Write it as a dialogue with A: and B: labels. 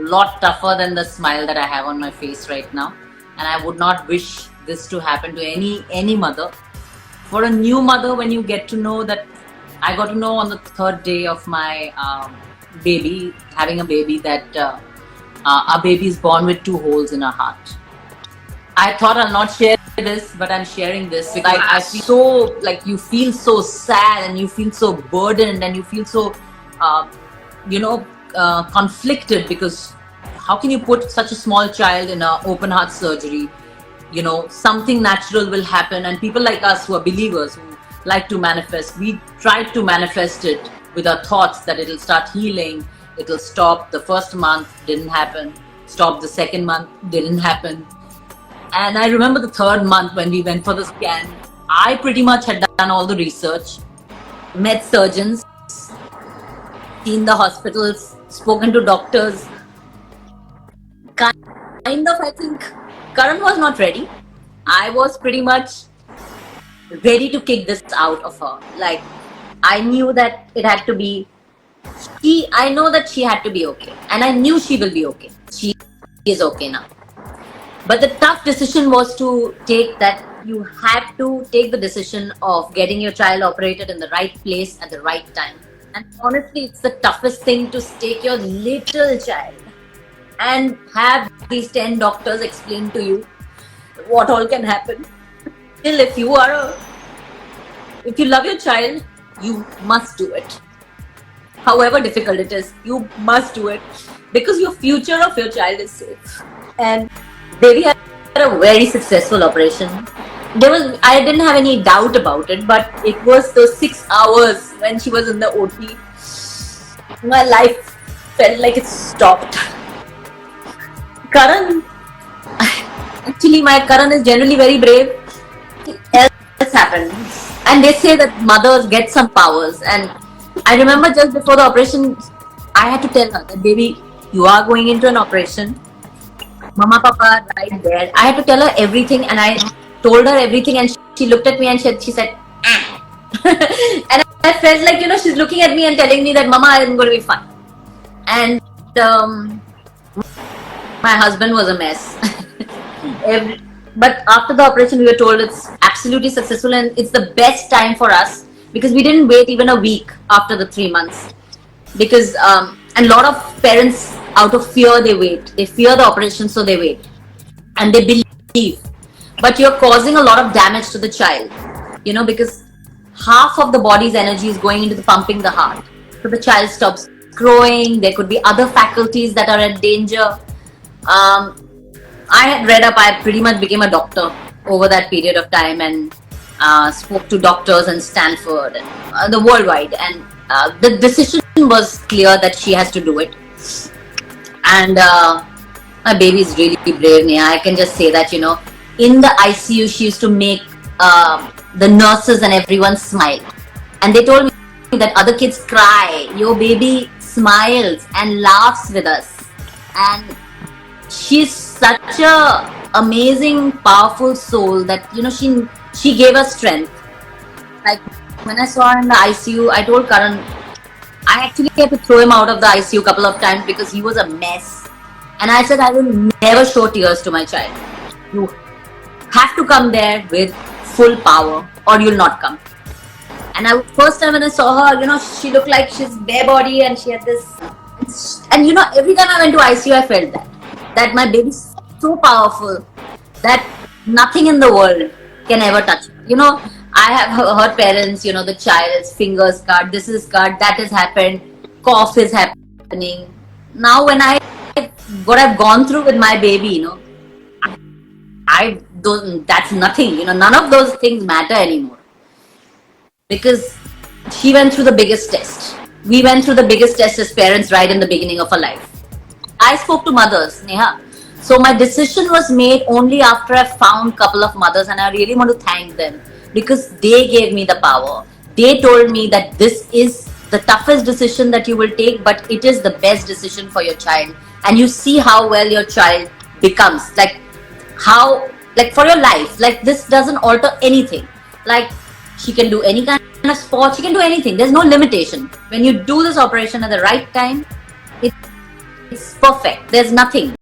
A: lot tougher than the smile that I have on my face right now. And I would not wish this to happen to any mother. For a new mother, when you get to know that, I got to know on the third day of my baby, having a baby, that our baby is born with 2 holes in her heart. I thought I'll not share this, but I'm sharing this because I feel so, like, you feel so sad and you feel so burdened and you feel so, conflicted, because how can you put such a small child in an open heart surgery? Something natural will happen, and people like us who are believers, who like to manifest, we tried to manifest it with our thoughts that it'll start healing, it'll stop the first month, didn't happen, stop the second month, didn't happen. And I remember the third month when we went for the scan, I pretty much had done all the research, met surgeons, seen the hospitals, spoken to doctors. Kind of, I think Karan was not ready. I was pretty much ready to kick this out of her. Like, I knew that it had to be, I know that she had to be okay. And I knew she will be okay. She is okay now. But the tough decision was to take, that you had to take the decision of getting your child operated in the right place at the right time. And honestly, it's the toughest thing to take your little child and have these 10 doctors explain to you what all can happen. Still, if you love your child, you must do it. However difficult it is, you must do it, because your future of your child is safe. And Devi had a very successful operation. I didn't have any doubt about it, but it was those 6 hours when she was in the OT. My life felt like it stopped. Karan, actually my Karan is generally very brave. Else happened. And they say that mothers get some powers. And I remember just before the operation, I had to tell her that, baby, you are going into an operation. Mama, Papa, right there. I had to tell her everything, and I told her everything, and she looked at me and she said, ah. And I felt like, she's looking at me and telling me that, Mama, I'm going to be fine. And my husband was a mess. But after the operation, we were told it's absolutely successful, and it's the best time for us, because we didn't wait even a week after the 3 months. Because and a lot of parents, out of fear, they wait. They fear the operation, so they wait. And they believe. But you're causing a lot of damage to the child, because half of the body's energy is going into the pumping the heart. So the child stops growing. There could be other faculties that are at danger. I had read up, I pretty much became a doctor over that period of time, and spoke to doctors in Stanford and the worldwide. And the decision was clear that she has to do it. And my baby is really brave, Neha. I can just say that, in the ICU, she used to make the nurses and everyone smile. And they told me that other kids cry, your baby smiles and laughs with us. And she's such a amazing, powerful soul that, she gave us strength. Like, when I saw her in the ICU, I told Karan, I actually had to throw him out of the ICU a couple of times because he was a mess. And I said, I will never show tears to my child. You have to come there with full power, or you'll not come. And first time when I saw her, she looked like she's bare body, and she had this. And every time I went to ICU, I felt that my baby's so powerful that nothing in the world can ever touch her. I have heard parents, the child's fingers cut, this is cut, that has happened, cough is happening. Now when what I've gone through with my baby, that's nothing, none of those things matter anymore. Because she went through the biggest test. We went through the biggest test as parents right in the beginning of her life. I spoke to mothers, Neha. So my decision was made only after I found a couple of mothers, and I really want to thank them, because they gave me the power. They told me that this is the toughest decision that you will take, but it is the best decision for your child. And you see how well your child becomes. For your life. This doesn't alter anything. She can do any kind of sport. She can do anything. There's no limitation. When you do this operation at the right time, perfect. There's nothing.